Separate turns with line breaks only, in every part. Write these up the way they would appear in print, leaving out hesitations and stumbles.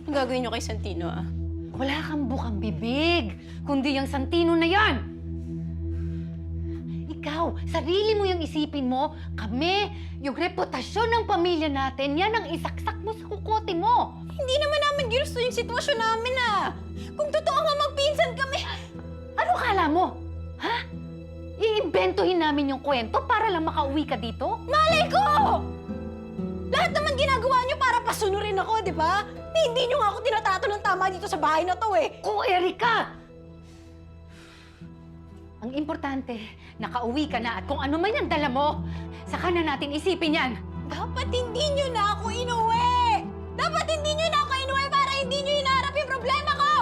Ang gagawin niyo kay Santino, ah?
Wala kang bukang bibig, kundi yung Santino na yan. Ikaw, sarili mo yung isipin mo, kami, yung reputasyon ng pamilya natin, yan ang isaksak mo sa kukote mo.
Hindi naman namin ginusto yung sitwasyon namin, ah! Kung totoo nga magpinsan kami...
Ano kala mo? Ha? Iimbentohin namin yung kwento para lang makauwi ka dito?
Malay ko! Lahat naman ginagawa niyo para pasunurin ako, di ba? Hindi niyo nga ako tinatato ng tama dito sa bahay na to, eh!
Ko, Erika! Ang importante, nakauwi ka na at kung ano man yung dala mo, saka na natin isipin yan.
Dapat hindi niyo na ako inuwi! Dapat hindi niyo na ako inuwi para hindi niyo hinaharap yung problema ko!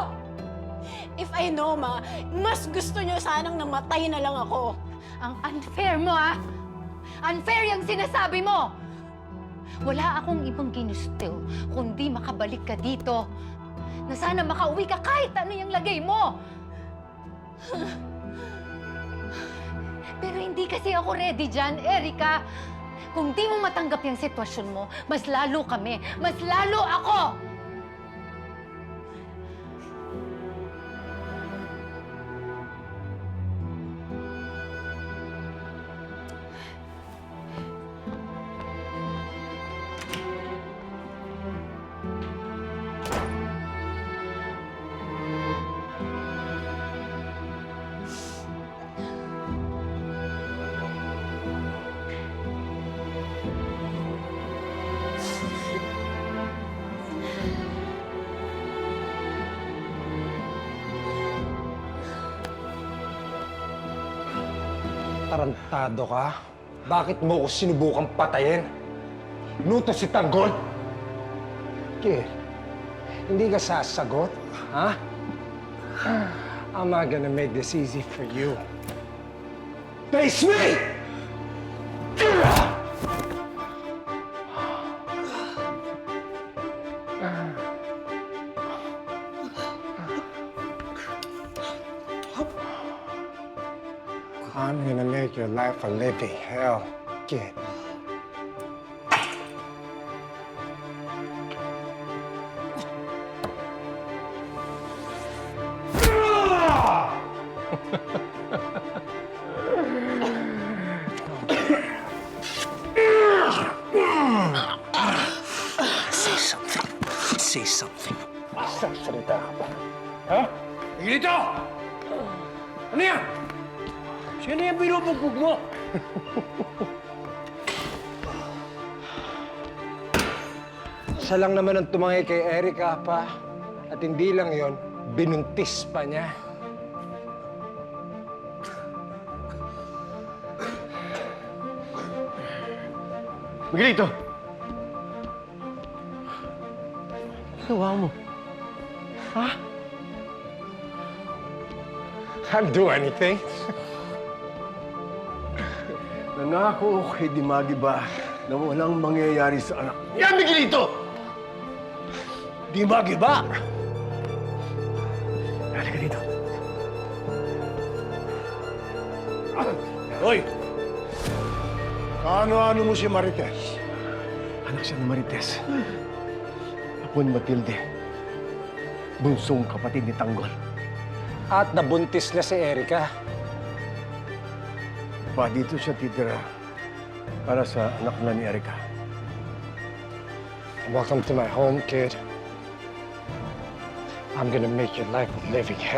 If I know, ma, mas gusto niyo sanang namatay na lang ako.
Ang unfair mo, ah! Unfair yung sinasabi mo! Wala akong ibang ginusto, kundi makabalik ka dito. Na sana makauwi ka kahit ano yung lagay mo. Pero hindi kasi ako ready dyan, Erika. Kung di mo matanggap yung sitwasyon mo, mas lalo kami, mas lalo ako!
Tarantado ka? Bakit mo ko sinubukang patayin? Luto si Tanggol? Kid, hindi ka sasagot, ha? I'm not gonna make this easy for you. Face me! I'm gonna make your life a living hell, kid.
Say something. Say something.
Magsasalita ka ba? Ha? Dito! Ano yan? Sino yung binubugbog mo? Siya lang naman ang tumangay kay Erika pa. At hindi lang yon, binuntis pa niya. Miguelito! Gawa mo. Ha? I'll do anything.
Nangako kay Dimagi ba na walang mangyayari sa anak?
Yan, Miguelito!
Dimagi ba? Halika dito. Hoy! Ano-ano mo si Marites? Anak siya ni Marites. Apo ni Matilde. Bunsong kapatid ni Tanggol.
At nabuntis na si Erika.
Pa, dito siya titira para sa anak na ni Erika.
Welcome to my home, kid. I'm gonna make your life a living hell.